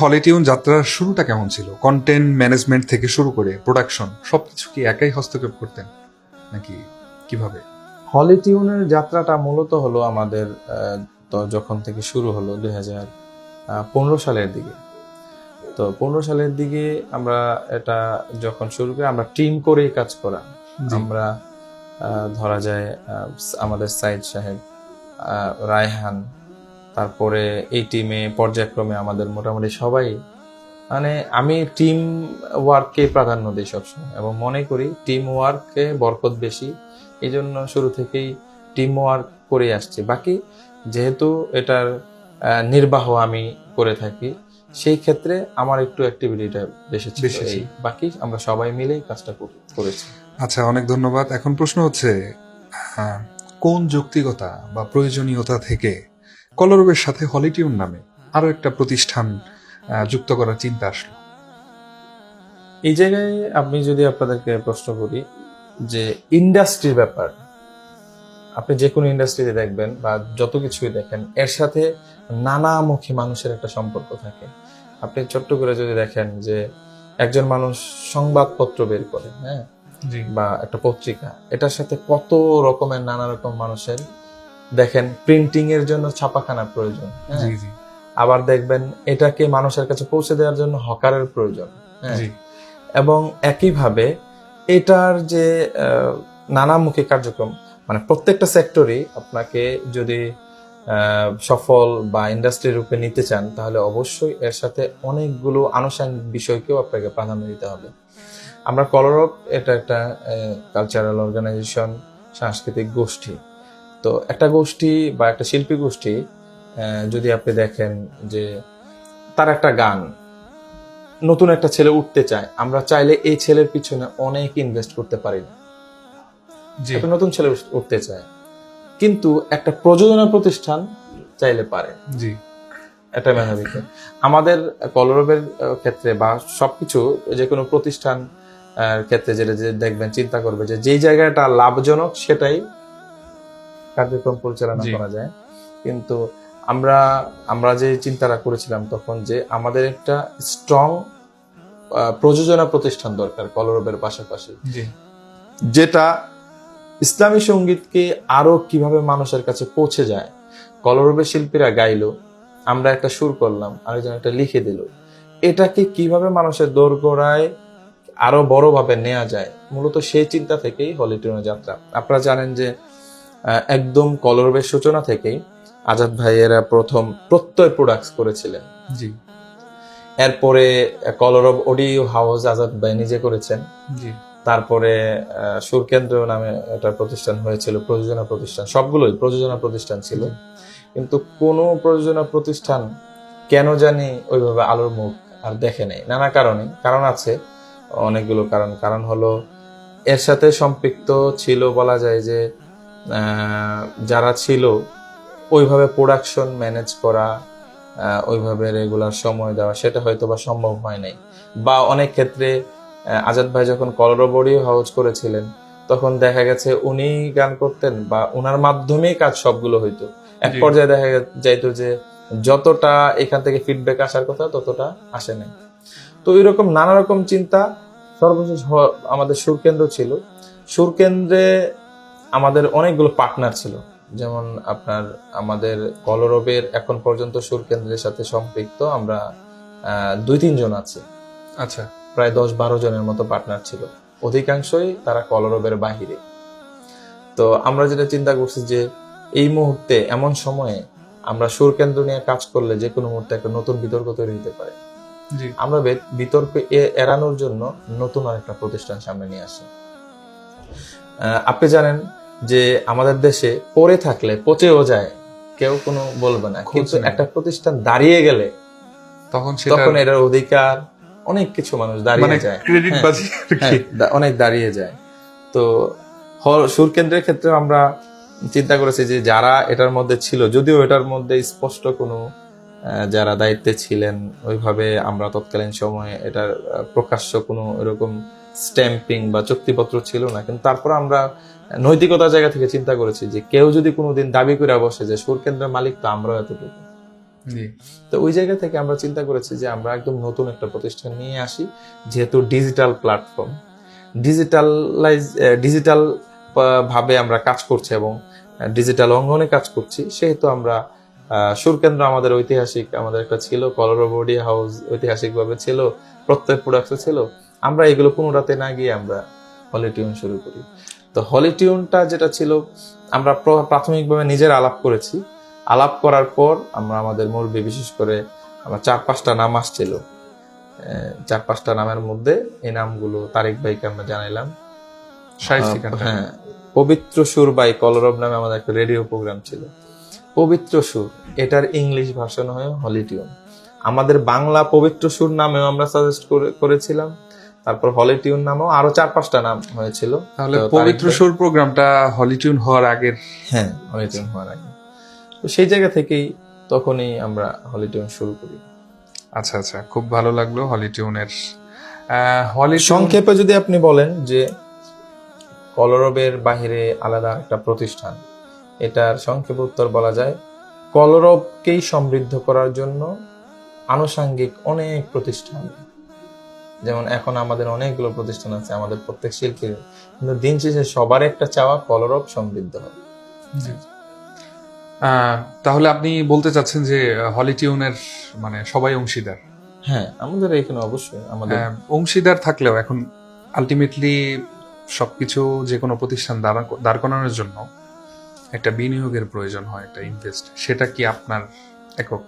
Holy Tune যাত্রার শুরুটা কেমন ছিল? কন্টেন্ট ম্যানেজমেন্ট থেকে শুরু করে প্রোডাকশন সবকিছু কি একাই হস্তক্ষেপ করতেন নাকি কিভাবে? হলিটিউনের যাত্রাটা মূলত হলো আমাদের তো যখন থেকে শুরু হলো 2015 সালের দিকে। তো 15 সালের দিকে আমরা এটা যখন শুরু করি, আমরা টিম করেই কাজ করা। আমরা ধরা যায় আমাদের সাইদ সাহেব, রায়হান, তারপরে এই টিমে পর্যায়ক্রমে আমাদের মোটামুটি সবাই, মানে আমি টিম ওয়ার্ককে প্রাধান্য দিই সবসময় এবং মনে করি টিম ওয়ার্কে বরকত বেশি। এই জন্য শুরু থেকেই টিম ওয়ার্ক করে আসছি। বাকি যেহেতু এটার নির্বাহ আমি করে থাকি, সেই ক্ষেত্রে আমার একটু অ্যাক্টিভিটিটা বেশি ছিল। বাকি আমরা সবাই মিলেই কাজটা করেছি। আচ্ছা, অনেক ধন্যবাদ। এখন প্রশ্ন হচ্ছে, কোন যৌক্তিকতা বা প্রয়োজনীয়তা থেকে কলরবের সাথে হলিটিউন নামে আরো একটা প্রতিষ্ঠান যুক্ত করার চিন্তা আসলো? এই জায়গায় আমি যদি আপনাদেরকে প্রশ্ন করি যে ইন্ডাস্ট্রির ব্যাপার, আপনি যে কোনো ইন্ডাস্ট্রিতে দেখবেন বা যত কিছুই দেখেন, এর সাথে নানামুখী মানুষের একটা সম্পর্ক থাকে। আপনি ছোট্ট করে যদি দেখেন যে একজন মানুষ সংবাদপত্র বের করে, হ্যাঁ, বা একটা পত্রিকা, এটার সাথে কত রকমের নানা রকম মানুষের, দেখেন প্রিন্টিং এর জন্য ছাপাখানা প্রয়োজন, আবার দেখবেন এটাকে মানুষের কাছে পৌঁছে দেওয়ার জন্য হকারের প্রয়োজন, এবং একইভাবে এটার যে নানামুখী কার্যক্রম, মানে প্রত্যেকটা সেক্টরই আপনাকে যদি সফল বা ইন্ডাস্ট্রি রূপে নিতে চান, তাহলে অবশ্যই এর সাথে অনেকগুলো আনুষঙ্গিক বিষয়কেও আপনাকে প্রাধান্য দিতে হবে। আমরা কলরব এটা একটা কালচারাল অর্গানাইজেশন, সাংস্কৃতিক গোষ্ঠী। তো একটা গোষ্ঠী বা একটা শিল্পী গোষ্ঠী যদি আপনি দেখেন যে তার একটা গান, নতুন একটা ছেলে উঠতে চায়, আমরা চাইলে এই ছেলের পিছনে অনেক ইনভেস্ট করতে পারি না। একটা নতুন ছেলে উঠতে চায়, কিন্তু একটা প্রযোজনা প্রতিষ্ঠান চাইলে পারে। এটা মেধাবী। আমাদের কলরবের ক্ষেত্রে বা সবকিছু যে কোনো প্রতিষ্ঠান ক্ষেত্রে যেটা যে দেখবেন চিন্তা করবে যে যেই জায়গাটা লাভজনক সেটাই কার্যক্রম পরিচালনা করা যায়। কিন্তু আমরা যে চিন্তাটা করেছিলাম তখন, যে আমাদের একটা স্ট্রং প্রযোজনা প্রতিষ্ঠান দরকার কলরবের পাশাপাশি, যেটা ইসলামী সঙ্গীতকে আরো কিভাবে মানুষের কাছে পৌঁছে যায়। কলরবের শিল্পীরা গাইলো, আমরা একটা সুর করলাম, আরেকজন একটা লিখে দিল, এটাকে কিভাবে মানুষের দোরগোড়ায় আরো বড়ভাবে নেওয়া যায়, মূলত সেই চিন্তা থেকেই হলিটিউনের যাত্রা। আপনারা জানেন যে একদম কলরবের সূচনা থেকেই আজাদ ভাইয়েরা প্রথম প্রত্যয় প্রোডাক্টস করেছিলেন। এরপরে কলরব অডিও হাউস আজাদ ভাই নিজে করেছেন। তারপরে সুরকেন্দ্র নামে একটা প্রতিষ্ঠান হয়েছিল, প্রযোজনা প্রতিষ্ঠান, সবগুলোই প্রযোজনা প্রতিষ্ঠান ছিল। কিন্তু কোন প্রযোজনা প্রতিষ্ঠান কেন জানি ওইভাবে আলোর মুখ আর দেখে নেই, নানা কারণ আছে, অনেকগুলো কারণ হলো এর সাথে সম্পৃক্ত ছিল বলা যায় যে যারা ছিল ওইভাবে প্রোডাকশন ম্যানেজ করা, ওইভাবে রেগুলার সময় দেওয়া, সেটা হয়তো বা সম্ভব হয় নাই। বা অনেক ক্ষেত্রে আজাদ ভাই যখন কলরব অডিও হাউস করেছিলেন, তখন দেখা গেছে উনি গান করতেন বা ওনার মাধ্যমেই কাজ সবগুলো হইতো। এক পর্যায়ে দেখা যাইতো যে যতটা এখান থেকে ফিডব্যাক আসার কথা ততটা আসে নাই। তো এরকম নানা রকম চিন্তা। সর্বশেষ আমাদের সুরকেন্দ্র ছিল। সুরকেন্দ্রে আমাদের অনেকগুলো পার্টনার ছিল, যেমন আপনার আমাদের কলরবের এখন পর্যন্ত সুরকেন্দ্রের সাথে সম্পৃক্ত আমরা 2-3 জন আছে। আচ্ছা, প্রায় 10-12 জনের মতো পার্টনার ছিল, অধিকাংশই তারা কলরবের বাহিরে। তো আমরা যেটা চিন্তা করছি যে এই মুহূর্তে এমন সময়ে আমরা সুরকেন্দ্র নিয়ে কাজ করলে যে কোনো মুহূর্তে একটা নতুন বিতর্ক তৈরি হতে পারে। আমরা বিতর্ক এড়ানোর জন্য নতুন আরেকটা প্রতিষ্ঠান সামনে নিয়ে আসি। আপনি জানেন যে আমাদের দেশে পড়ে থাকলে পচেও যায়, কেউ কোনো বলবে না, কিন্তু একটা প্রতিষ্ঠান দাঁড়িয়ে গেলে তখন এটার অধিকার অনেক কিছু মানুষ দাঁড়িয়ে যায়, অনেক দাঁড়িয়ে যায়। তো সুরকেন্দ্রের ক্ষেত্রে আমরা চিন্তা করেছি যে যারা এটার মধ্যে ছিল, যদিও এটার মধ্যে স্পষ্ট কোনো যারা দায়িত্বে ছিলেন ওইভাবে আমরা তৎকালীন সময়ে এটার প্রকাশ্য কোনো এরকম স্ট্যাম্পিং বা চুক্তিপত্র ছিল না, কিন্তু তারপর আমরা নৈতিকতার জায়গা থেকে চিন্তা করেছি যে কেউ যদি কোনোদিন দাবি করে বসে যে সুরকেন্দ্রের মালিক তো আমরাও এতটুকু, জি। তো ওই জায়গা থেকে আমরা চিন্তা করেছি যে আমরা একদম নতুন একটা প্রতিষ্ঠান নিয়ে আসি, যেহেতু ডিজিটাল প্ল্যাটফর্ম, ডিজিটাল ভাবে আমরা কাজ করছি এবং ডিজিটাল অঙ্গনে কাজ করছি, সেহেতু আমরা সুরকেন্দ্র আমাদের ঐতিহাসিক আমাদের একটা ছিল, কলরব অডিও হাউস ঐতিহাসিকভাবে ছিল, প্রত্যয় প্রোডাক্টস ছিল, আমরা এগুলো পুনরাতে না গিয়ে আমরা হলিটিউন শুরু করি। তো হলিটিউনটা যেটা ছিল, আমরা প্রাথমিকভাবে নিজের আলাপ করেছি, আলাপ করার পর আমরা আমাদের মুরব্বী বিশেষ করে আমার 4-5টা নাম আসছিল, 4-5টা নামের মধ্যে এই নামগুলো তারেক ভাইকে আমরা জানাইলাম। হ্যাঁ, পবিত্র সুর বাই কলরব নামে আমাদের একটা রেডিও প্রোগ্রাম ছিল, পবিত্র সুর, এটার ইংলিশ ভার্সন হয় হলিটিউন। আমাদের বাংলা পবিত্র সুর নামেও আমরা সাজেস্ট করেছিলাম, তারপর হলিটিউন নামেও আরো 4-5টা নাম হয়েছিল। তাহলে তো পবিত্র সুর প্রোগ্রামটা হলিটিউন হওয়ার আগের। হ্যাঁ, হলিটিউন হওয়ার আগে। তো সেই জায়গা থেকেই তখনই আমরা হলিটিউন শুরু করি। আচ্ছা আচ্ছা, খুব ভালো লাগলো হলিটিউনের। হলিটিউন সংক্ষেপে যদি আপনি বলেন যে কলরবের বাহিরে আলাদা একটা প্রতিষ্ঠান, এটার সংক্ষেপে উত্তর বলা যায় কলরবকেই সমৃদ্ধ করার জন্য আনুষঙ্গিক অনেক প্রতিষ্ঠান, যেমন এখন আমাদের অনেকগুলো প্রতিষ্ঠান আছে আমাদের প্রত্যেক শিল্পীর, কিন্তু দিন শেষে সবার একটা চাওয়া কলরব সমৃদ্ধ হয়। তাহলে আপনি বলতে চাচ্ছেন যে হলিটিউনের মানে সবাই অংশীদার? হ্যাঁ, আমাদের এখানে অবশ্যই আমাদের অংশীদার থাকলেও এখন আলটিমেটলি সবকিছু যে কোনো প্রতিষ্ঠান দাঁড় করানোর জন্য একটা বিনিয়োগের প্রয়োজন হয়, একটা ইনভেস্ট। সেটা কি আপনার একক?